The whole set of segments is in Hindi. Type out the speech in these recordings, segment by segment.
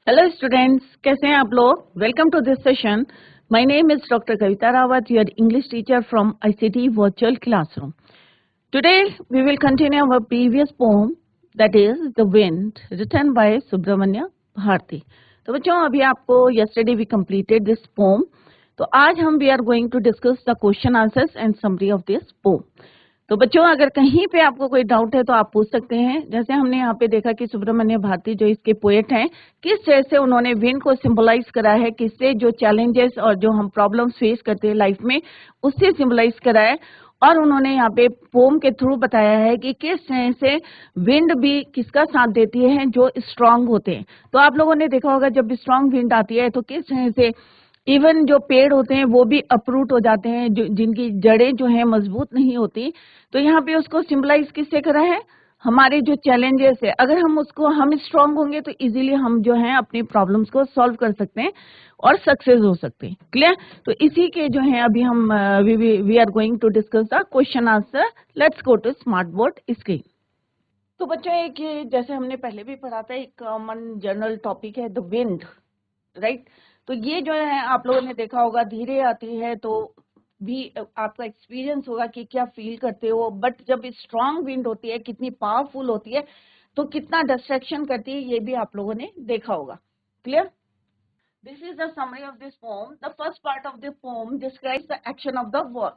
हेलो स्टूडेंट्स, कैसे हैं आप लोग? Welcome to this session. My name is doctor Kavita Rawat, your English teacher from ICT virtual classroom. Today we will continue our previous poem, that is The Wind, written by Subramanya Bharti. तो बच्चों, अभी आपको yesterday we completed this poem. तो आज हम we are going to discuss the question answers and summary of this poem. तो बच्चों, अगर कहीं पे आपको कोई डाउट है तो आप पूछ सकते हैं. जैसे हमने यहाँ पे देखा कि सुब्रमण्य भारती जो इसके पोएट हैं, किस तरह से उन्होंने विंड को सिंबलाइज करा है, किससे जो चैलेंजेस और जो हम प्रॉब्लम्स फेस करते हैं लाइफ में उससे सिंबलाइज करा है. और उन्होंने यहाँ पे पोम के थ्रू बताया है कि किस तरह से विंड भी किसका साथ देती है, जो स्ट्रांग होते हैं. तो आप लोगों ने देखा होगा जब स्ट्रांग विंड आती है तो किस तरह से इवन जो पेड़ होते हैं वो भी अपरूट हो जाते हैं, जो जिनकी जड़ें जो है मजबूत नहीं होती. तो यहाँ पे उसको सिंबलाइज किससे करा है? हमारे जो चैलेंजेस है, अगर हम स्ट्रांग होंगे तो इजीली हम जो है अपनी प्रॉब्लम्स को सॉल्व कर सकते हैं और सक्सेस हो सकते हैं. क्लियर? तो इसी के जो है अभी हम we are going to discuss the question answer. Let's go to smart board screen. तो बच्चों, एक ये जैसे हमने पहले भी पढ़ा था, एक कॉमन जनरल टॉपिक है द विंड, राइट? तो ये जो है आप लोगों ने देखा होगा धीरे आती है तो भी आपका एक्सपीरियंस होगा कि क्या फील करते हो. बट जब स्ट्रांग विंड होती है, कितनी पावरफुल होती है, तो कितना डिस्ट्रैक्शन करती है, ये भी आप लोगों ने देखा होगा. Clear? This is the summary of this poem. The first part of this poem describes the action of the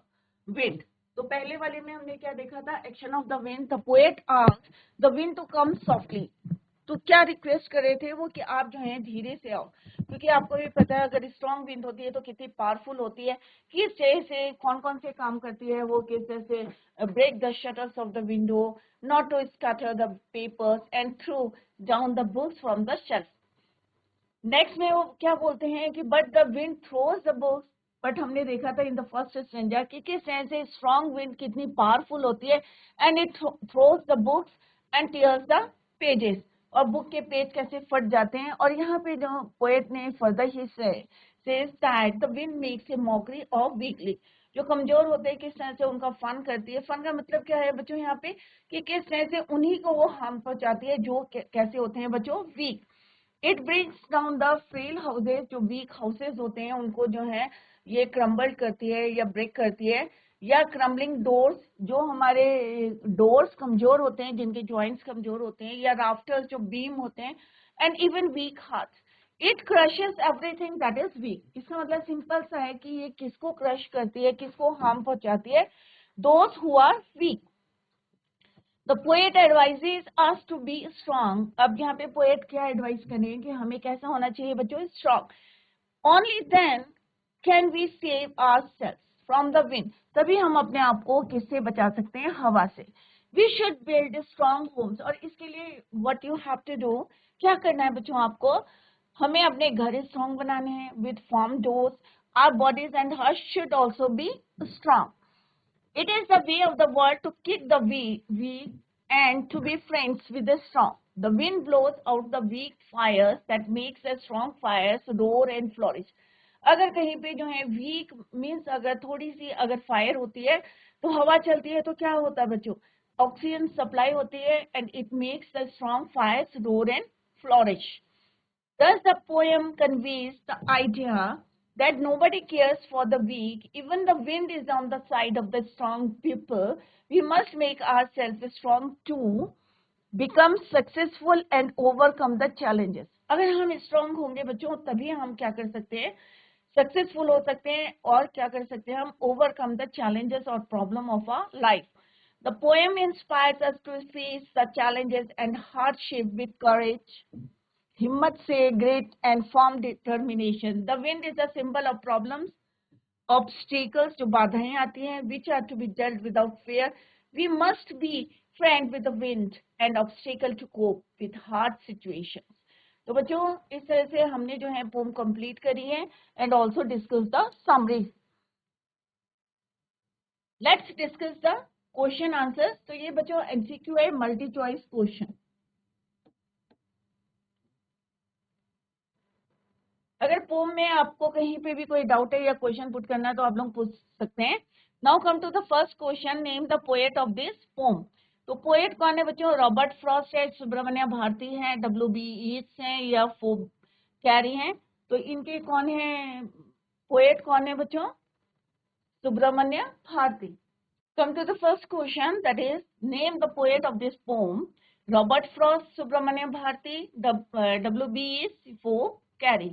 wind. तो पहले वाले में हमने क्या देखा था? Action of the wind. The poet asked the wind to come softly. तो क्या रिक्वेस्ट कर रहे थे वो कि आप जो है धीरे से आओ, क्योंकि आपको भी पता है अगर स्ट्रांग विंड होती है तो कितनी पावरफुल होती है, किस तरह से कौन कौन से काम करती है वो, किस तरह से break the shutters of the window, not to scatter the papers and through down the books from the shelf. Next में वो क्या बोलते हैं कि but the wind throws the books. But हमने देखा था इन द फर्स्ट स्ट्रेंजर कि किस तरह से स्ट्रांग विंड कितनी पावरफुल होती है, and it throws the books and tears the pages. और बुक के पेज कैसे फट जाते हैं. और यहाँ पे जो पोएट ने further he says that the wind makes a mockery of weekly. जो कमजोर होते हैं किस तरह से उनका फन करती है. फन का मतलब क्या है बच्चों यहाँ पे? कि किस तरह से उन्हीं को वो हार्म पहुंचाती है जो कैसे होते हैं बच्चों? Weak. It brings down the frail houses. जो वीक हाउसेज होते हैं उनको जो है ये क्रम्बल करती है या ब्रेक करती है. या क्रम्बलिंग डोर्स, जो हमारे डोर्स कमजोर होते हैं, जिनके जॉइंट्स कमजोर होते हैं, या राफ्टर्स जो बीम होते हैं, and even weak hearts. It crushes everything that is weak. इसका मतलब सिंपल सा है कि ये किसको क्रश करती है, किसको हार्म पहुंचाती है? Those who are weak. The poet advises us to be strong. अब यहाँ पे पोएट क्या एडवाइस करें कि हमें कैसा होना चाहिए बच्चों? Strong. Only then can we save ourselves from the wind. तभी हम अपने आप को किससे बचा सकते हैं? हवा से. We should build strong homes. और इसके लिए what you have to do, क्या करना है बच्चों आपको? हमें अपने घर स्ट्रॉन्ग बनाने हैं with firm doors. Our bodies and hearts should also be strong. It is the way of the world to kick the weak and to be friends with the strong. The wind blows out the weak fires that makes the strong fires roar and flourish. अगर कहीं पे जो है वीक मीन्स अगर थोड़ी सी अगर फायर होती है तो हवा चलती है तो क्या होता है बच्चों? ऑक्सीजन सप्लाई होती है and it makes the strong fires roar and flourish. Thus the poem conveys the idea that nobody cares for the weak. Even the wind is on the side of the strong people. We must make ourselves strong too, become successful and overcome the challenges. अगर हम strong होंगे बच्चों तभी हम क्या कर सकते हैं? सक्सेसफुल हो सकते हैं. और क्या कर सकते हैं हम? ओवरकम द चैलेंजेस और problem of our life. The poem inspires us to face the challenges and hardship with courage, हिम्मत से, great and firm determination. The wind is a symbol of problems, obstacles, जो बाधाएं आती हैं, which are to be dealt without fear. We must be friend with the wind and obstacle to cope with hard situations. तो बच्चों इस तरह से हमने जो है पोम कंप्लीट करी है and also discuss the summary. Let's discuss the question answer. तो ये बच्चों एमसीक्यू है, मल्टी चॉइस क्वेश्चन. अगर पोम में आपको कहीं पे भी कोई डाउट है या क्वेश्चन पुट करना है तो आप लोग पूछ सकते हैं. Now come to the first question. Name the poet of this poem. तो पोएट कौन है बच्चों? रॉबर्ट फ्रॉस्ट है, सुब्रमण्य भारती है, W.B. Yeats है, या कैरी हैं। तो इनके कौन है पोएट, कौन है बच्चों? Subramanya Bharti. Come to the first question, that is, name the poet of this poem. Robert Frost, Subramanya Bharati, W.B. Yeats, Carey.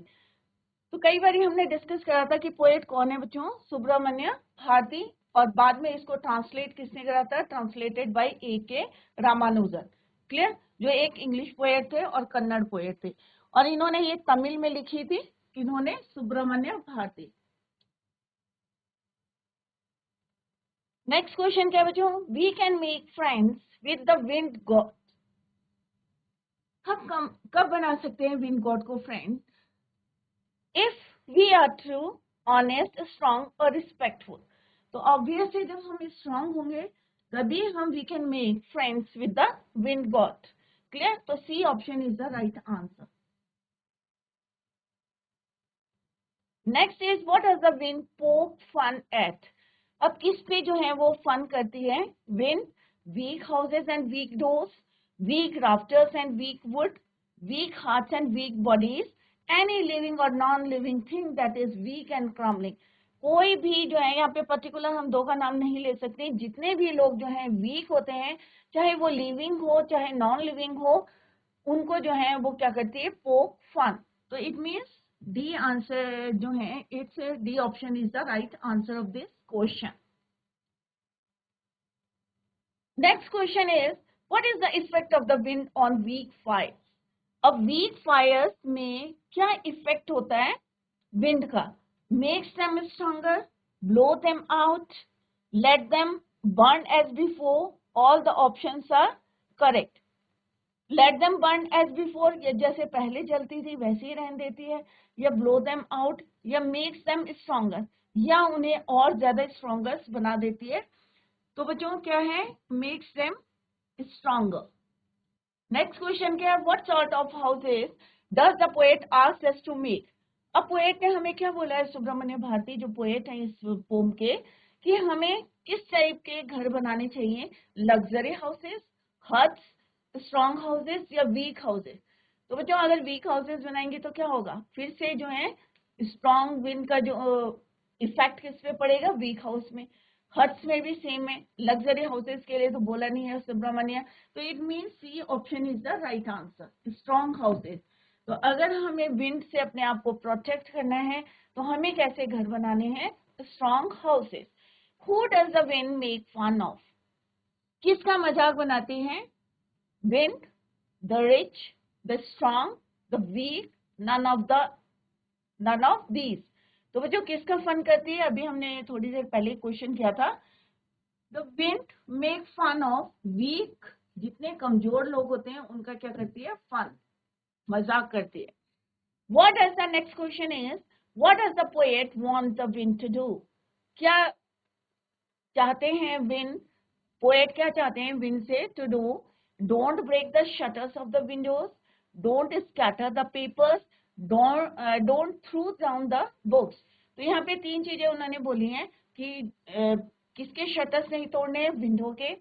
तो कई बार हमने डिस्कस करा था कि पोएट कौन है बच्चों? सुब्रमण्य भारती, और बाद में इसको ट्रांसलेट किसने करा था? Translated bye A.K. Ramanujan. Clear? जो एक इंग्लिश पोएट थे और कन्नड़ पोएट थे, और इन्होंने ये तमिल में लिखी थी। इन्होंने सुब्रमण्य भारती। नेक्स्ट क्वेश्चन क्या है बच्चों? We can make friends with the wind god. हम कब बना सकते हैं विंड गॉड को friend? If we are true, honest, strong और रिस्पेक्टफुल। तो ऑब्वियसली जब हम स्ट्रांग होंगे तभी हम we can make friends with the wind god. Clear? तो C option is the right answer. Next is what does the wind poke fun at. अब किस पे जो है वो फन करती है wind? Weak houses and weak doors, weak rafters and weak wood, weak hearts and weak bodies, any living और non living thing that is weak and crumbling. कोई भी जो है यहाँ पे पर्टिकुलर हम दो का नाम नहीं ले सकते, जितने भी लोग जो है वीक होते हैं, चाहे वो लिविंग हो चाहे नॉन लिविंग हो, उनको जो है वो क्या करती है? पोक फन। तो इट मीन्स डी आंसर जो है, it's D option is the right answer of this question. Next question is what is the effect of the wind on weak fire. अब वीक फायर्स में क्या इफेक्ट होता है विंड का? Makes them stronger, blow them out, let them burn as before, all the options are correct. Let them burn as before, या जैसे पहले जलती थी वैसे ही रहने देती है, या ब्लो देम आउट, या मेक्स देम स्ट्रॉन्गर, या उन्हें और ज्यादा स्ट्रॉन्गर बना देती है। तो बच्चों क्या है? Makes them stronger. Next question क्या है? What sort of houses does the poet ask us to make. अब पोएट ने हमें क्या बोला है, सुब्रमण्य भारती जो पोएट है इस पोम के, कि हमें किस टाइप के घर बनाने चाहिए? Luxury houses, huts, strong houses या वीक हाउसेस। तो बच्चों अगर वीक हाउसेस बनाएंगे तो क्या होगा? फिर से जो है स्ट्रॉन्ग विंड का जो इफेक्ट किस पे पड़ेगा? वीक हाउस में। हट्स में भी सेम है। लग्जरी हाउसेस के लिए तो बोला नहीं है सुब्रमण्य, तो it mean C option is the right answer, strong houses. तो अगर हमें विंड से अपने आप को प्रोटेक्ट करना है तो हमें कैसे घर बनाने हैं? Strong houses. Who does the wind make fun of. किसका मजाक बनाती हैं wind? The rich, the strong, the weak, none of these. तो बच्चों किसका फन करती है? अभी हमने थोड़ी देर पहले क्वेश्चन किया था। The wind make fun of weak, जितने कमजोर लोग होते हैं उनका क्या करती है? फन, मजाक करती है। What does the next question is what does the poet want the wind to do. क्या चाहते हैं विंड? पोएट क्या चाहते हैं विंड से to do? Don't break the shutters of the windows, don't scatter the papers, don't through down the books. तो यहाँ पे तीन चीजें उन्होंने बोली हैं कि किसके शटर्स नहीं तोड़ने? विंडो के।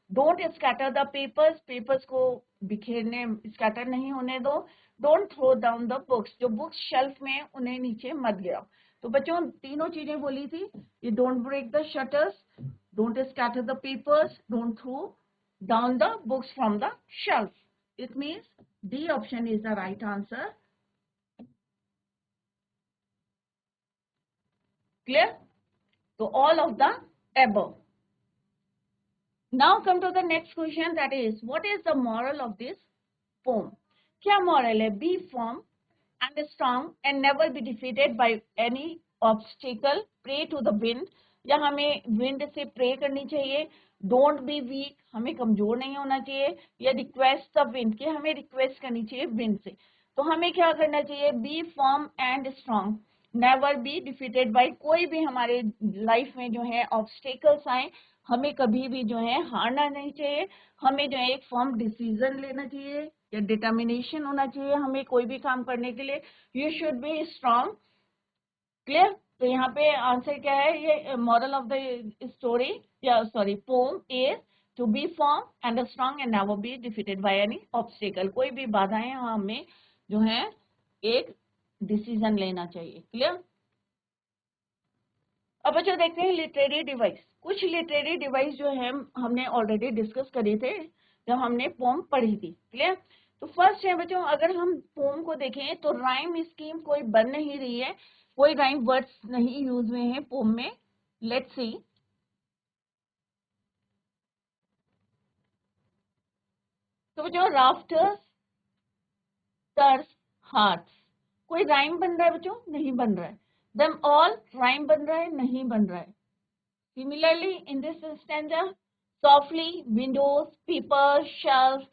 Don't scatter the papers, papers को बिखेरने, स्कैटर नहीं होने दो। Don't throw down the books, जो बुक्स शेल्फ में उन्हें नीचे मत गिराओ। तो बच्चों तीनों चीजें बोली थी, ये don't break the shutters, don't scatter the papers, don't throw down the books from the shelf. It means D option is the right answer. Clear? So all of the above. Now come to the next question, that is what is the moral of this poem? क्या moral है? Be firm and strong and never be defeated by any obstacle. Pray to the wind, या हमें विंड से प्रे करनी चाहिए। डोंट बी वीक, हमें कमजोर नहीं होना चाहिए। या रिक्वेस्ट द विंड, कि हमें रिक्वेस्ट करनी चाहिए विंड से। तो हमें क्या करना चाहिए? Be firm and strong, never be defeated by, कोई भी हमारे लाइफ में जो है ऑब्स्टेकल्स आए, हमें कभी भी जो है हारना नहीं चाहिए। हमें जो है एक फर्म डिसीजन लेना चाहिए या डिटर्मिनेशन होना चाहिए हमें कोई भी काम करने के लिए। You should be strong. Clear? तो यहाँ पे आंसर क्या है? ये मॉरल ऑफ द स्टोरी या sorry poem is to be firm and strong and never be defeated by any obstacle. कोई भी बाधाएं हमें जो है एक डिसीजन लेना चाहिए। क्लियर। अब बच्चों देखते हैं लिटरेरी डिवाइस। कुछ लिटरेरी डिवाइस जो है हमने ऑलरेडी डिस्कस करे थे जब हमने पोम पढ़ी थी। क्लियर। तो फर्स्ट है बच्चों, अगर हम पोम को देखें तो राइम स्कीम कोई बन नहीं रही है, कोई राइम वर्ड्स नहीं यूज हुए हैं पोम में। Let's see. तो बच्चों राफ्टर्स, टर्स, हार्ट्स, कोई राइम बन रहा है बच्चों? नहीं बन रहा है। देम ऑल राइम बन रहा है? नहीं बन रहा है। Similarly, in this stanza, softly, windows, paper, shelf,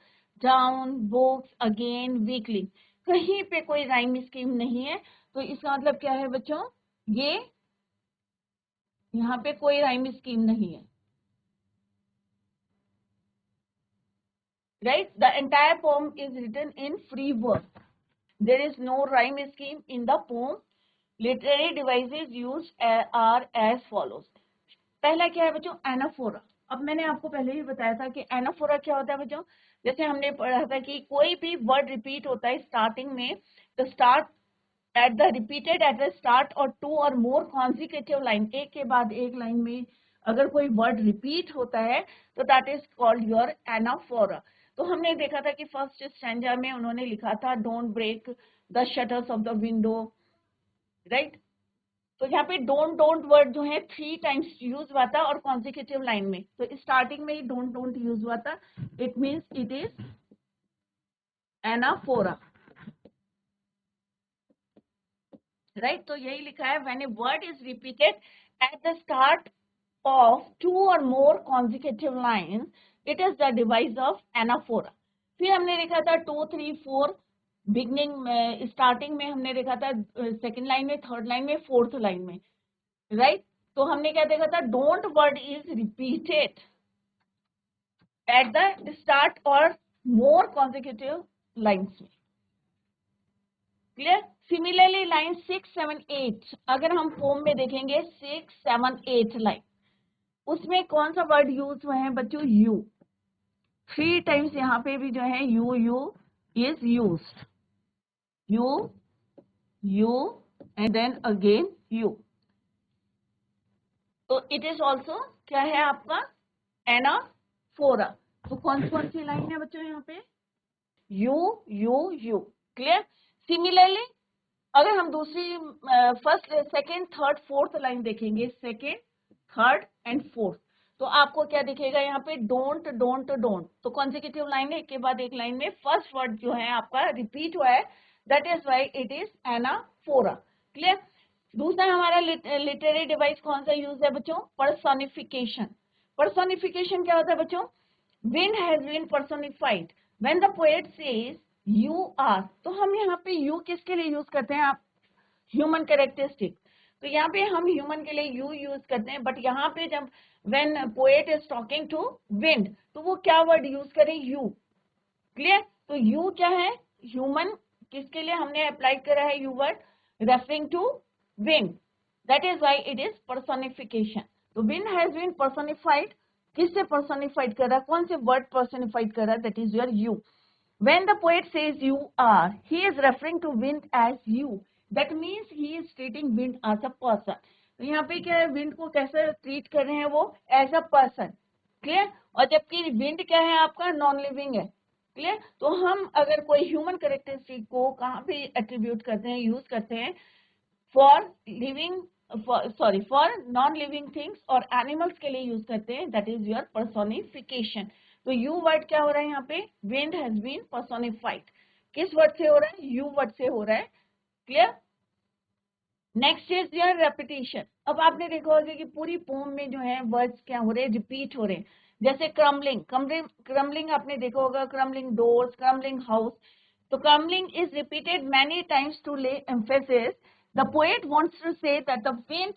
down, books, again, weekly. कहीं पे कोई राइम स्कीम नहीं है, तो इसका मतलब क्या है बच्चों? ये यहाँ पे कोई राइम स्कीम नहीं है। Right? The entire poem is written in free verse. There is no rhyme scheme in the poem. Literary devices used are as follows. पहला क्या है बच्चों? एनाफोरा। अब मैंने आपको पहले ही बताया था कि एनाफोरा क्या होता है बच्चों। जैसे हमने पढ़ा था कि कोई भी वर्ड रिपीट होता है स्टार्टिंग में, तो start at the repeated eight the start और टू और मोर कॉन्सिक्यूटिव लाइन, एक के बाद एक लाइन में अगर कोई वर्ड रिपीट होता है तो that is called your anaphora. तो हमने देखा था कि फर्स्ट स्टैंजा में उन्होंने लिखा था don't break the shutters of the window, right. तो यहाँ पे डोंट वर्ड जो है 3 टाइम्स यूज हुआ था और कॉन्सिक्यूटिव लाइन में। तो स्टार्टिंग में ही डोंट यूज हुआ था। It means it is anaphora, right. तो यही लिखा है when a word is repeated eight the start of 2 or more consecutive lines, it is the device of anaphora. फिर हमने देखा था 2, 3, 4 बिगनिंग में, स्टार्टिंग में हमने देखा था सेकंड लाइन में, थर्ड लाइन में, फोर्थ लाइन में, राइट। तो हमने क्या देखा था? Don't word is repeated eight the start और मोर कॉन्सिक्यूटिव लाइन्स में। क्लियर। सिमिलरली लाइन 6, 7, 8, अगर हम पोम में देखेंगे 6, 7, 8 लाइन, उसमें कौन सा वर्ड यूज हुए हैं बच्चों? यू। 3 टाइम्स यहाँ पे भी जो है you is used. You and then again you. तो इट इज ऑल्सो क्या है आपका? एनाफोरा। तो कौन कौन सी लाइन है बच्चों यहाँ पे? यू। क्लियर। सिमिलरली अगर हम दूसरी first, second, third, fourth line देखेंगे, सेकेंड, थर्ड एंड फोर्थ, तो आपको क्या दिखेगा यहाँ पे? डोंट। तो कॉन्सिक्यूटिव लाइन है, एक के बाद एक लाइन में फर्स्ट वर्ड जो है आपका रिपीट हुआ है, that is why it is anaphora. Clear. दूसरा हमारा लिटरेरी डिवाइस कौन सा यूज है बच्चों? पर्सोनिफिकेशन। पर्सोनिफिकेशन क्या होता है बच्चों? Wind has been personified when the poet says you are. तो हम यहाँ पे यू किसके लिए यूज करते हैं? आप ह्यूमन कैरेक्टरिस्टिक। तो यहाँ पे हम ह्यूमन के लिए यू यूज करते हैं, बट यहाँ पे जब when poet is talking to wind, तो वो क्या वर्ड यूज करें? यू। क्लियर। तो यू क्या है? ह्यूमन। किसके लिए हमने अप्लाई करा है you word? Referring to wind, that is why it is personification. तो विंड हैज बीन पर्सोनिफाइड, किससे पर्सोनिफाइड कर रहा है? कौन से वर्ड पर्सोनिफाइड कर रहा है? That is your you. When the poet says you are, he is referring to wind as you. That means he is treating wind as a person. तो यहाँ पे क्या है? विंड को कैसे ट्रीट कर रहे हैं वो? As a person. क्लियर। और जबकि विंड क्या है आपका? नॉन लिविंग है। क्लियर। तो हम अगर कोई ह्यूमन कैरेक्टरिस्टिक को कहाँ पे एट्रीब्यूट करते हैं, यूज करते हैं? For living, for non living things और एनिमल्स के लिए यूज करते हैं, दैट इज योर पर्सोनिफिकेशन। तो यू वर्ड क्या हो रहा है यहाँ पे? Wind has been personified. किस वर्ड से हो रहा है? यू वर्ड से हो रहा है। Clear. Next is your repetition. अब आपने देखा होगा कि पूरी पोम में जो है वर्ड्स क्या हो रहे हैं? रिपीट हो रहे हैं। जैसे क्रम्बलिंग, क्रम्बलिंग आपने देखा होगा, क्रम्बलिंग डोर्स, क्रम्बलिंग हाउस। तो crumbling is repeated many times to lay emphasis. The poet wants to say that the wind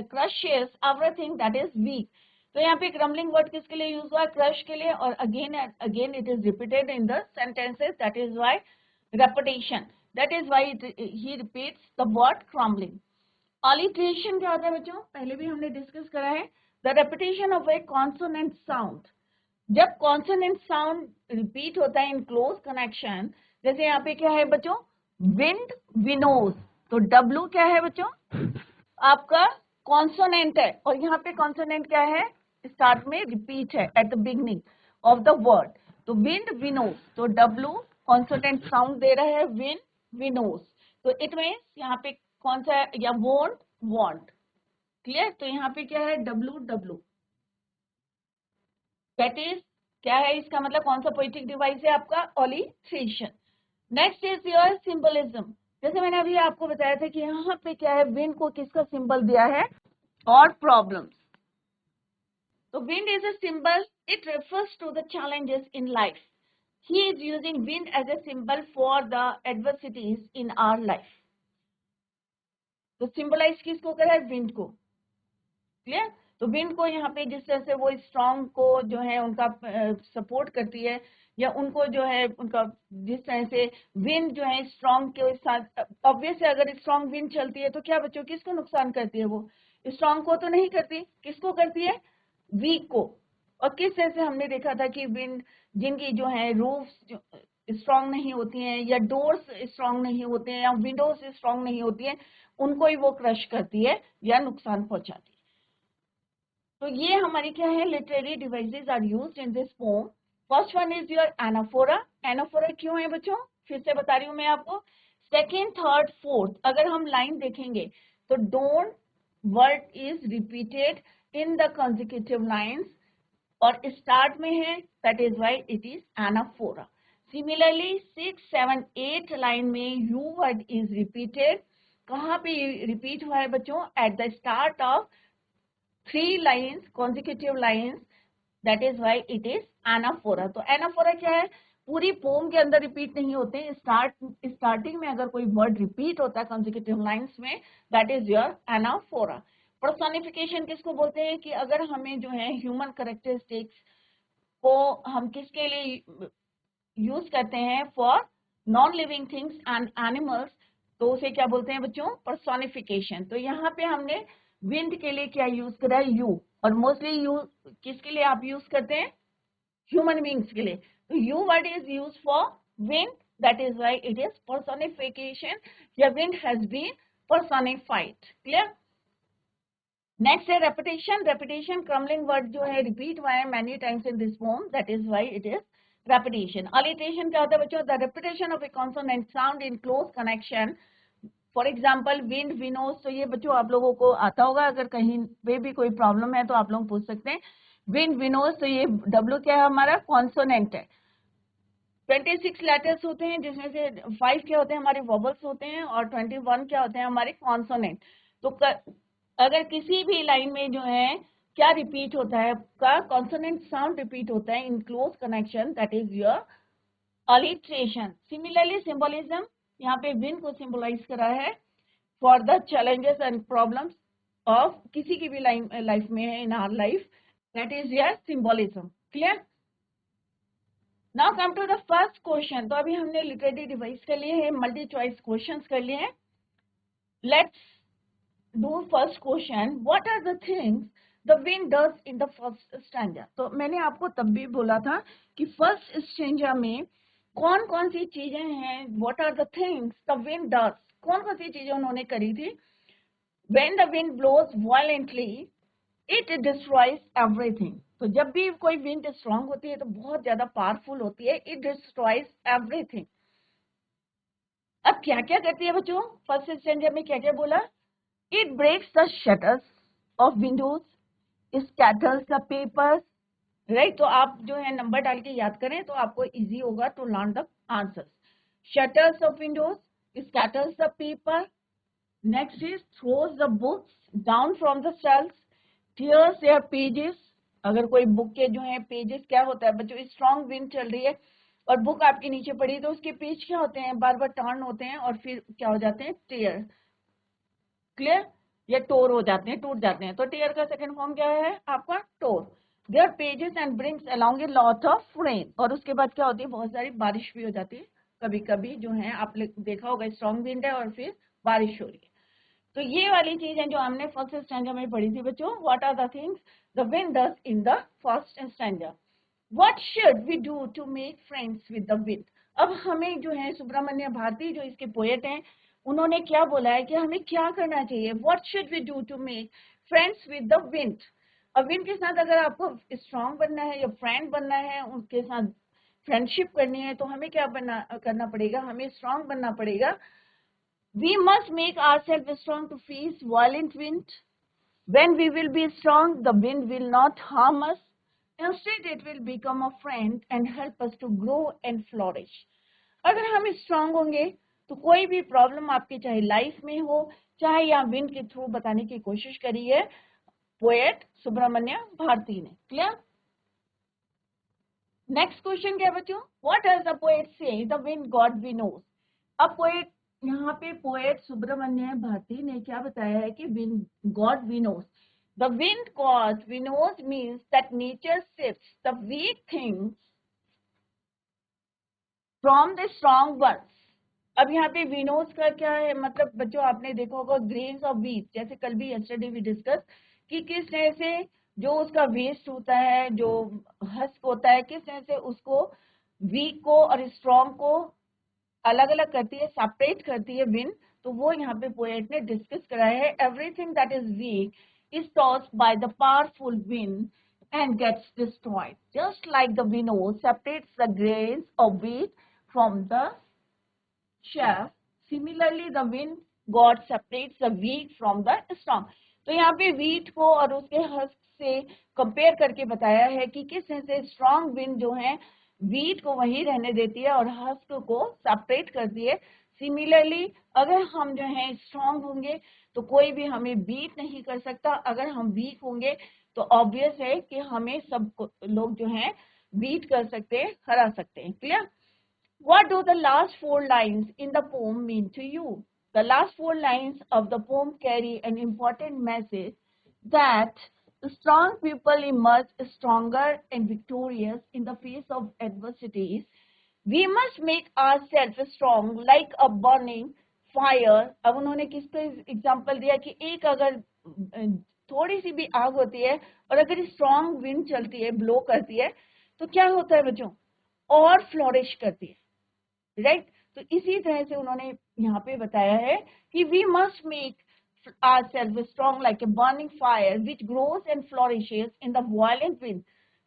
crushes everything that is weak. तो यहाँ पे क्रम्बलिंग वर्ड किसके लिए यूज हुआ? क्रश के लिए। और again it is repeated in the sentences, that is why repetition, that is why he repeats the word crumbling. Alliteration क्या होता है बच्चों? पहले भी हमने डिस्कस करा है। The repetition of a consonant sound. जब कॉन्सोनेंट साउंड रिपीट होता है इन क्लोज कनेक्शन, जैसे यहाँ पे क्या है बच्चों? विंड, विनोज, तो डब्लू क्या है बच्चों, आपका कॉन्सोनेंट है, और यहाँ पे कॉन्सोनेंट क्या है, स्टार्ट में रिपीट है at the beginning of the word. तो विंड विनोस, तो डब्लू कॉन्सोनेंट साउंड दे रहा है, विंड विनोस, तो इट मीन्स यहाँ पे कौन सा है, या वोंट वांट, क्लियर। तो यहाँ पे क्या है, डब्लू डब्लू, दैट इज क्या है, इसका मतलब कौन सा पोएटिक डिवाइस है आपका, alliteration. Next is your symbolism. जैसे मैंने अभी आपको बताया था कि यहाँ पे क्या है, विंड को किसका सिंबल दिया है, और problems. So wind is a symbol. It refers to the challenges in life. He is using wind as a symbol for the adversities in our life. तो सिंबलाइज किसको करा है, विंड को, क्लियर। तो विंड को यहाँ पे जिस तरह से वो स्ट्रॉन्ग को जो है उनका सपोर्ट करती है, या उनको जो है उनका जिस तरह से विंड जो है स्ट्रॉन्ग के साथ, ऑब्वियसली अगर स्ट्रॉन्ग विंड चलती है तो क्या बच्चों किसको नुकसान करती है, वो स्ट्रॉन्ग को तो नहीं करती, किसको करती है, वीक को। और किस तरह से हमने देखा था कि विंड जिनकी जो है रूफ्स स्ट्रॉन्ग नहीं होती हैं, या डोर्स स्ट्रॉन्ग नहीं होते हैं, या विंडोज स्ट्रॉन्ग नहीं होती हैं, उनको ही वो क्रश करती है या नुकसान पहुंचाती है। तो ये हमारी क्या है, literary devices are used in this poem. First one is your anaphora. Anaphora क्यों है बच्चों, फिर से बता रही हूँ मैं आपको। सेकेंड, थर्ड, फोर्थ, अगर हम लाइन देखेंगे तो don't word is repeated in the consecutive lines, और स्टार्ट में है, that is why it is anaphora. Similarly 6, 7, 8 line में यू वर्ड इज रिपीटेड। कहाँ पे रिपीट हुआ है बच्चों, eight the start of 3 lines, consecutive lines, that is why it is anaphora. तो एनाफोरा क्या है, पूरी पोम के अंदर रिपीट नहीं होते, स्टार्टिंग में अगर कोई वर्ड रिपीट होता है consecutive लाइन्स में, that is your anaphora. Personification किसको बोलते हैं, कि अगर हमें जो है ह्यूमन कैरेक्टरिस्टिक्स को हम किसके लिए यूज करते हैं, for non living things and animals, तो उसे क्या बोलते हैं बच्चों, पर्सोनिफिकेशन। तो यहाँ पे हमने विंड के लिए क्या यूज करा है, यू, और मोस्टली यू किसके लिए आप यूज करते हैं, ह्यूमन बींग्स के लिए। तो you word is use for wind, that is why it is personification, या wind has been personified, clear. Next है रेपिटेशन। रेपिटेशन क्रमलिंग वर्ड जो है रिपीट हुआ है many times in this poem, that is why it is repetition. Alliteration क्या होता है बच्चों, the repetition of a consonant sound in close connection. For example wind, windows, तो ये बच्चों आप लोगों को आता होगा, अगर कहीं पे भी कोई प्रॉब्लम है तो आप लोग पूछ सकते हैं। विंड विनोज, तो ये डब्ल्यू क्या है हमारा, कॉन्सोनेंट है। 26 लेटर्स होते हैं, जिसमें से 5 क्या होते हैं हमारे वोबल्स होते हैं, और 21 क्या होते हैं हमारे कॉन्सोनेंट। तो अगर किसी भी लाइन में जो है क्या रिपीट होता है, का कॉन्सोनेंट साउंड रिपीट होता है in close connection, that is your alliteration. Similarly symbolism, यहाँ पे विंड को सिंबलाइज करा है for the challenges and problems of किसी की भी लाइफ में है, in our life, that is your symbolism, clear. Now come to the first question. तो अभी हमने लिटरेरी डिवाइस कर लिए हैं, मल्टी चॉइस क्वेश्चंस कर लिए हैं। Let's do first question, what are the things the wind does in the first stanza. तो मैंने आपको तब भी बोला था कि फर्स्ट स्टैंजा में कौन कौन सी चीजें हैं, what are the things the wind does, कौन कौन सी चीजें उन्होंने करी थी। When the wind blows violently it destroys everything. तो जब भी कोई विंड स्ट्रांग होती है तो बहुत ज्यादा पावरफुल होती है, इट डिस्ट्रॉयज एवरीथिंग। अब क्या क्या करती है बच्चों, फर्स्ट स्टैंजा में क्या क्या बोला, it breaks the shutters of windows, scatters the papers, right. तो आप जो है नंबर डाल के याद करें तो आपको इजी होगा to learn the answers. Shutters of windows, scatters the paper, next is throws the books down from the shelves, tears their pages. अगर कोई बुक के जो है पेजेस, क्या होता है बच्चों, स्ट्रॉन्ग विंड चल रही है और बुक आपके नीचे पड़ी तो उसके पेज क्या होते हैं, बार बार टर्न होते हैं और फिर क्या हो जाते हैं, टीयर, क्लियर, ये टोर हो जाते हैं, टूट जाते हैं। तो टीयर का सेकंड फॉर्म क्या है आपका, tore. Their pages and brings along a lot of rain, और उसके बाद क्या होती है, बहुत सारी बारिश भी हो जाती है। कभी कभी जो है आपने देखा होगा स्ट्रॉन्ग विंड है और फिर बारिश हो रही है। तो ये वाली चीज है जो हमने फर्स्ट स्टैंजा में पढ़ी थी बच्चों, what are the things the wind does in the first stanza. What should we do to make friends with the wind. अब हमें जो है सुब्रमण्य भारती जो इसके पोएट हैं उन्होंने क्या बोला है कि हमें क्या करना चाहिए, what should we do to make friends with the wind. अब विंड के साथ अगर आपको स्ट्रांग बनना है या फ्रेंड बनना है, उनके साथ फ्रेंडशिप करनी है, तो हमें क्या करना पड़ेगा, हमें स्ट्रांग बनना पड़ेगा। We must make ourselves strong to face violent wind. When we will be strong, the wind will not harm us. Instead, it will become a friend and help us to grow and flourish. अगर हम स्ट्रांग होंगे तो कोई भी प्रॉब्लम आपके चाहे लाइफ में हो, चाहे या विंड के थ्रू बताने की कोशिश करी है पोएट सुब्रमण्य भारती ने। क्लियर? नेक्स्ट क्वेश्चन क्या बच्चों, what does the poet say the wind god we knows. अब पोएट, यहाँ पे पोएट सुब्रमण्य भारती ने क्या बताया है कि wind god we knows. The wind god we knows means that nature shifts the weak things from the strong ones. अब यहाँ पे विनोज का क्या है मतलब बच्चों, आपने देखा होगा ग्रेन्स ऑफ व्हीट, जैसे कल भी यस्टरडे भी डिस्कस कि किस तरह से जो उसका वेस्ट होता है, जो हस्क होता है, किस तरह से उसको वीक को और स्ट्रॉन्ग को अलग अलग करती है, सेपरेट करती है विंड। तो वो यहाँ पे पोएट ने डिस्कस कराया है। Everything that is week is tossed by the powerful wind and gets destroyed, just like the winnow separates the grains of wheat from the chaff. Similarly, the wind god separates the weak from the strong. तो यहाँ पे वीट को और उसके हस्क से कंपेयर करके बताया है कि किस तरह से स्ट्रॉन्ग विंड जो है वीट को वहीं रहने देती है और हस्क को सेपरेट करती है। सिमिलरली अगर हम जो है स्ट्रॉन्ग होंगे तो कोई भी हमें बीट नहीं कर सकता, अगर हम वीक होंगे तो ऑब्वियस है कि हमें सब लोग जो हैं बीट कर सकते हैं, हरा सकते हैं। Clear? What do the last four lines in the poem mean to you? The last four lines of the poem carry an important message that strong people emerge stronger and victorious in the face of adversities. We must make ourselves strong like a burning fire. अब उन्होंने किसका एग्जाम्पल दिया कि एक अगर थोड़ी सी भी आग होती है और अगर स्ट्रॉन्ग विंड चलती है, ब्लो करती है, तो क्या होता है बच्चों, और फ्लोरिश करती है। राइट? तो इसी तरह से उन्होंने यहाँ पे बताया है कि we must make ourselves strong like a burning fire which grows and flourishes in the violent wind.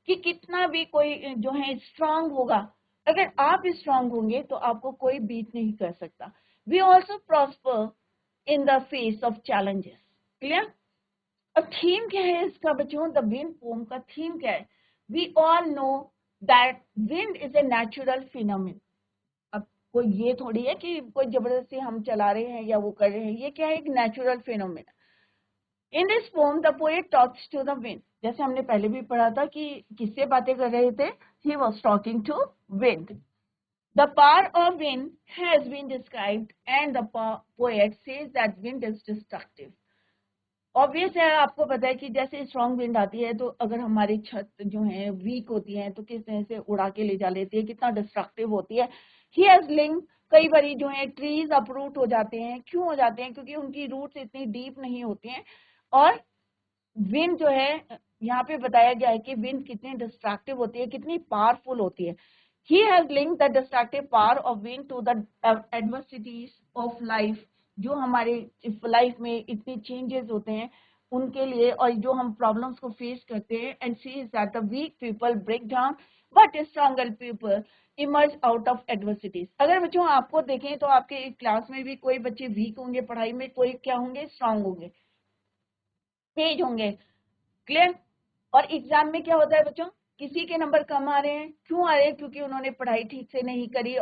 कि कितना भी कोई जो है स्ट्रांग होगा, अगर आप स्ट्रांग होंगे तो आपको कोई बीट नहीं कर सकता। We also prosper in the face of challenges. Clear? अब थीम क्या है इसका बच्चों, द विंड पोम का थीम क्या है? We all know that wind is a natural phenomenon. अब कोई ये थोड़ी है कि कोई जबरदस्ती हम चला रहे हैं या वो कर रहे हैं, ये क्या है, एक natural phenomena. In this poem the poet talks to the wind, जैसे हमने पहले भी पढ़ा था कि किससे बातें कर रहे थे, he was talking to wind. The power of wind has been described and the poet says that wind is destructive. Obvious है, आपको पता है कि जैसे स्ट्रॉन्ग विंड आती है तो अगर हमारी छत जो है वीक होती है तो किस तरह से उड़ा के ले जा लेती है, कितना डिस्ट्रक्टिव होती है। ही हैज लिंक, कई बार जो है ट्रीज अपरूट हो जाते हैं। क्यों हो जाते हैं? क्योंकि उनकी रूट्स इतनी डीप नहीं होती हैं। और विंड जो है यहाँ पे बताया गया है कि विंड कितनी डिस्ट्रक्टिव होती है, कितनी पावरफुल होती है। He has link the destructive power of wind to the adversities of life, जो हमारे लाइफ में इतनी चेंजेस होते हैं उनके लिए, और जो हम प्रॉब्लम्स को फेस करते हैं। And see is that the weak people break down but stronger people emerge out of adversities. अगर बच्चों आपको देखें तो आपके क्लास में भी कोई बच्चे वीक होंगे पढ़ाई में, कोई क्या होंगे, स्ट्रांग होंगे, तेज होंगे। क्लियर? और एग्जाम में क्या होता है बच्चों, किसी के नंबर कम आ रहे हैं, क्यों आ रहे हैं? क्योंकि उन्होंने पढ़ाई ठीक से नहीं करी,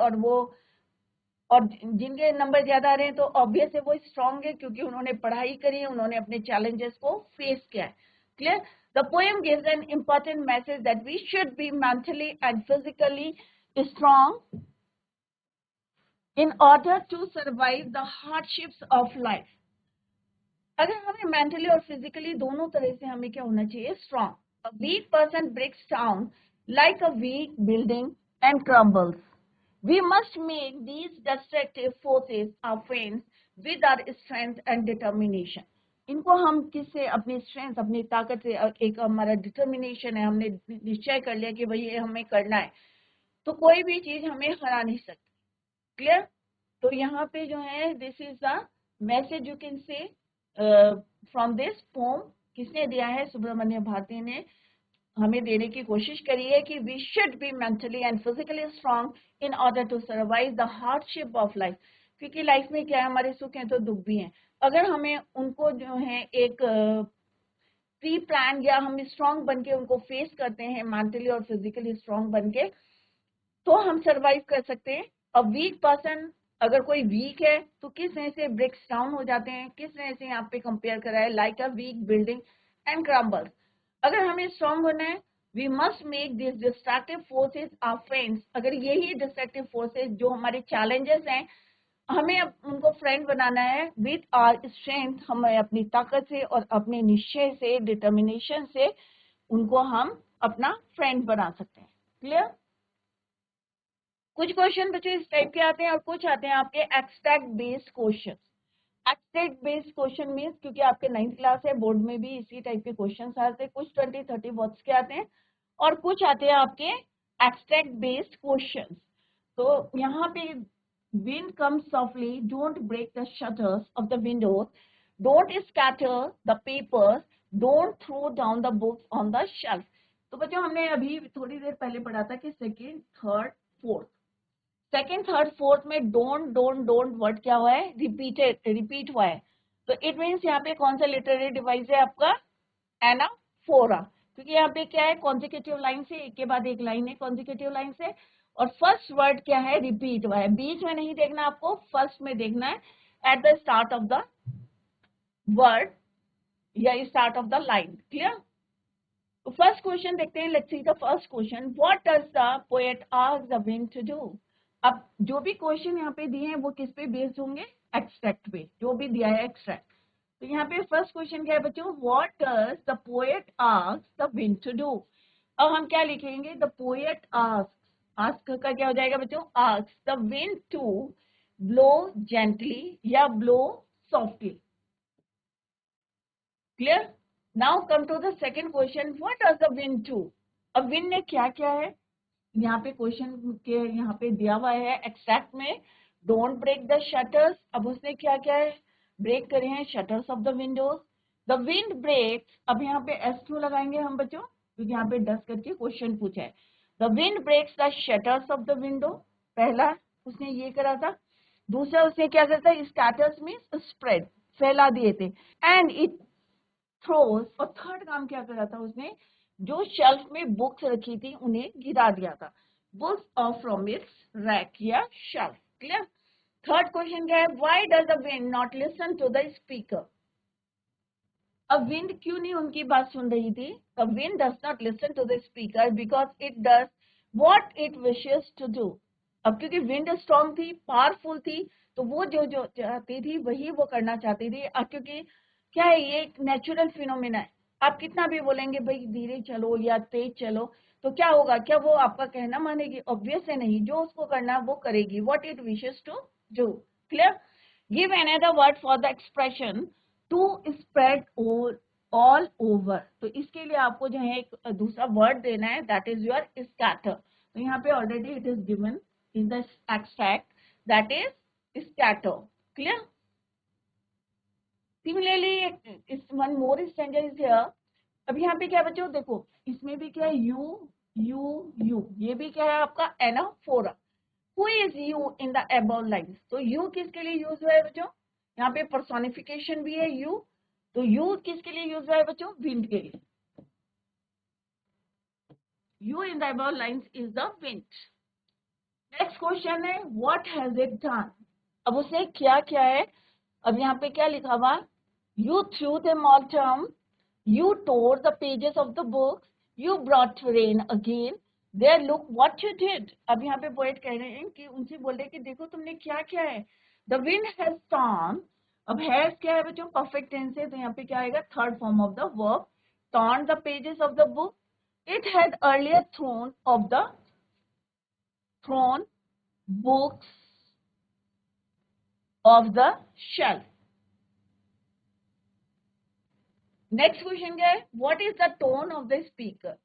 और जिनके नंबर ज्यादा आ रहे हैं तो ऑब्वियस है वो स्ट्रांग है क्योंकि उन्होंने पढ़ाई करी है, उन्होंने अपने चैलेंजेस को फेस किया है। Clear? The poem gives an important message that we should be mentally and physically strong in order to survive the hardships of life. अगर हमें मेंटली और फिजिकली दोनों तरह से हमें क्या होना चाहिए, strong. A weak person breaks down like a weak building and crumbles. We must make these destructive forces our friends with our strength and determination. इनको हम किससे, अपनी स्ट्रेंथ, अपनी ताकत से, एक हमारा डिटर्मिनेशन है, हमने निश्चय कर लिया कि भाई ये हमें करना है, तो कोई भी चीज हमें हरा नहीं सकती। क्लियर? तो यहाँ पे जो है this is the message you can say from this pome. किसने दिया है? सुब्रमण्य भारती ने हमें देने की कोशिश करी है कि we should be mentally and physically strong in order to survive the hardship of life. क्योंकि लाइफ में क्या है, हमारे सुख हैं तो दुख भी हैं। अगर हमें उनको जो है एक प्री प्लान या हम स्ट्रांग बन के उनको फेस करते हैं मेंटली और फिजिकली स्ट्रांग बन के, तो हम सरवाइव कर सकते हैं। अ वीक पर्सन, अगर कोई वीक है तो किस तरह से ब्रेक्स डाउन हो जाते हैं, किस तरह से यहाँ पे कंपेयर करा है, like a weak building and crumbles. अगर हमें स्ट्रांग होना है, we must make this destructive forces our friends. अगर यही डिस्ट्रक्टिव फोर्सेस जो हमारे चैलेंजेस हैं, हमें उनको फ्रेंड बनाना है विथ आवर स्ट्रेंथ। हमें अपनी ताकत से और अपने निश्चय से, डिटर्मिनेशन से उनको हम अपना फ्रेंड बना सकते हैं। क्लियर? कुछ क्वेश्चन बच्चों इस टाइप के आते हैं और कुछ आते हैं आपके extract based question. Extract based question means, क्योंकि आपके 9th क्लास है, बोर्ड में भी इसी टाइप के क्वेश्चन आते हैं। कुछ 20-30 वर्ड्स के आते हैं और कुछ आते हैं आपके एक्सट्रैक्ट बेस्ड क्वेश्चन। तो यहाँ पे wind comes softly, don't break the shutters of the windows, don't scatter the papers, don't throw down the books on the shelf। तो बच्चों हमने अभी थोड़ी देर पहले पढ़ा था कि second, third, fourth, second, third, fourth में डोंट वर्ड क्या हुआ है? रिपीट हुआ है। तो इट मीन्स यहाँ पे कौन सा लिटरेरी डिवाइस है आपका? एनाफोरा। क्योंकि यहाँ पे क्या है? कॉन्जिक्यूटिव लाइन से, एक के बाद एक लाइन है कॉन्जिक्यूटिव लाइन से, और फर्स्ट वर्ड क्या है? रिपीट हुआ है। बीच में नहीं देखना आपको, फर्स्ट में देखना है, at the start of the word या start of the line. Clear? तो फर्स्ट क्वेश्चन देखते हैं। Let's see the first question, what does the poet ask the wind to do. अब जो भी क्वेश्चन यहाँ पे दिए हैं वो किस पे बेस्ड होंगे? एक्सट्रैक्ट पे, जो भी दिया है एक्सट्रैक्ट। तो यहाँ पे फर्स्ट क्वेश्चन क्या है बच्चों? What does the poet ask the wind to do. अब हम क्या लिखेंगे? द पोएट आस्क, आस्क का क्या हो जाएगा बच्चों? Ask the wind to blow gently या blow softly. Clear? Now come to the second question, what does the wind do. अब विंड ने क्या क्या है यहाँ पे क्वेश्चन के यहाँ पे दिया हुआ है एक्सट्रैक्ट में, डोंट ब्रेक द शटर्स। अब उसने क्या क्या है? ब्रेक करे हैं shutters of the windows. The wind breaks, अब यहाँ पे एस क्यों लगाएंगे हम बच्चों? क्योंकि यहाँ पे डस करके क्वेश्चन पूछा है। The wind breaks the shutters of the window, पहला उसने ये करा था। दूसरा उसने क्या करता है? स्कैटर्स मीन्स स्प्रेड, फैला दिए थे। एंड इट थ्रोज, और थर्ड काम क्या करा था उसने? जो शेल्फ में बुक्स रखी थी उन्हें गिरा दिया था, books off from its rack या शेल्फ। क्लियर? थर्ड क्वेश्चन क्या है? Why does the wind not listen to the speaker. अब विंड क्यों नहीं उनकी बात सुन रही थी? The wind does not listen to the speaker because it does what it wishes to do. अब क्योंकि विंड स्ट्रॉन्ग थी, पावरफुल थी, तो वो जो जो चाहती थी वही वो करना चाहती थी। अब क्योंकि क्या है, ये एक नेचुरल फिनोमिना है। आप कितना भी बोलेंगे भाई धीरे चलो या तेज चलो, तो क्या होगा? क्या वो आपका कहना मानेगी? ऑब्वियस है नहीं। जो उसको करना है वो करेगी, what it wishes to do. Clear? Give another word for the expression to spread all over. तो इसके लिए आपको जो है एक दूसरा वर्ड देना है, दैट इज योर स्कैटर। तो यहाँ पे already it is given in the extract, that is scatter. Clear? Similarly इस one more stranger is here. अब यहाँ पे क्या बच्चों देखो, इसमें भी क्या है? यू यू यू, ये भी क्या है आपका? Anaphora. Who is you in the above lines. तो यू किसके लिए यूज हुआ है बच्चों? यहाँ पे पर्सोनिफिकेशन भी है यू। तो यू किसके लिए यूज हुआ है बच्चों? विंड के लिए। You in the above lines is the wind. Next question है, व्हाट हैज इट डन। अब उसने क्या क्या है? अब यहाँ पे क्या लिखा हुआ? यू थ्रू द मॉल्टम, you tore the pages of the books, you brought rain again, there look what you did। अब यहाँ पे पोएट कह रहे हैं कि उनसे बोल रहे हैं कि देखो तुमने क्या क्या है। the wind has torn, अब has क्या है बच्चों? परफेक्ट टेंस है, तो यहाँ पे क्या आएगा? Third form of the verb. torn the pages of the book, it had earlier thrown books of the shelf। Next question क्या है? What is the tone of the speaker.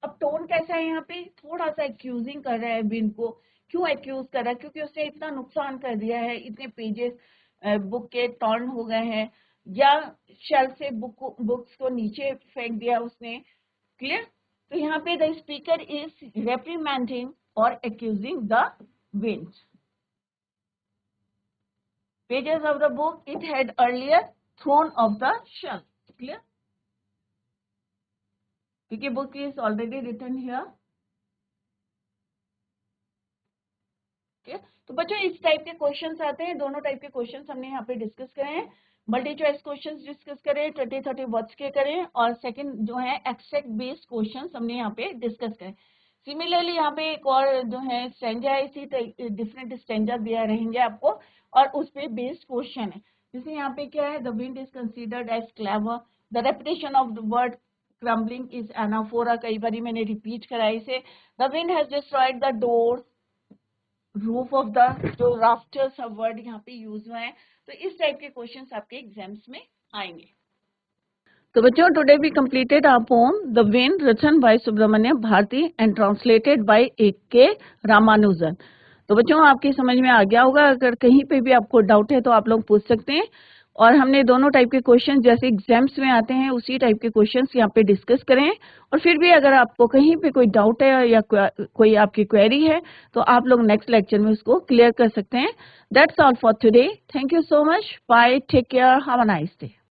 अब टोन कैसा है? यहाँ पे थोड़ा सा एक्यूजिंग कर रहा है विंड को, क्यों एक्यूज कर रहा है, क्योंकि उसने इतना नुकसान कर दिया है, इतने पेजेस बुक के टर्न हो गए हैं, या शेल्फ से बुक्स को नीचे फेंक दिया उसने। क्लियर? तो यहाँ पे द स्पीकर इज रेप्रीमेंडिंग और accusing the wind. Pages of the book it had earlier thrown off the shelf. Clear? क्योंकि book is already written here. तो बच्चों इस टाइप के क्वेश्चंस आते हैं, दोनों टाइप के क्वेश्चंस हमने यहाँ पे डिस्कस करे हैं। मल्टी चॉइस क्वेश्चंस डिस्कस करें, 20-30 वर्ड्स के करें, और सेकंड जो है एक्सट्रैक्ट बेस्ड क्वेश्चंस हमने यहाँ पे डिस्कस करें। सिमिलरली यहाँ पे एक और जो है स्टैंजा है, इसी डिफरेंट स्टैंजा दिया रहेंगे आपको, और उस पे बेस्ड क्वेश्चन है। जैसे यहाँ पे क्या है, the wind is considered as clever, the repetition of the word crumbling is anaphora, कई बार मैंने रिपीट करा इसे। The wind has destroyed the doors, roof of the, जो राफ्टर्स ऑफ वर्ड यहाँ पे यूज हुए हैं। तो इस टाइप के क्वेश्चंस आपके एग्जाम्स में आएंगे। तो बच्चों today we completed our poem the wind written by Subramania Bharati and translated by A K. Ramanujan. तो बच्चों आपकी समझ में आ गया होगा, अगर कहीं पे भी आपको डाउट है तो आप लोग पूछ सकते हैं। और हमने दोनों टाइप के क्वेश्चन जैसे एग्जाम्स में आते हैं उसी टाइप के क्वेश्चंस यहाँ पे डिस्कस करें। और फिर भी अगर आपको कहीं पे कोई डाउट है या कोई आपकी क्वेरी है तो आप लोग नेक्स्ट लेक्चर में उसको क्लियर कर सकते हैं। That's all for today. Thank you so much. Bye, take care, have a nice day.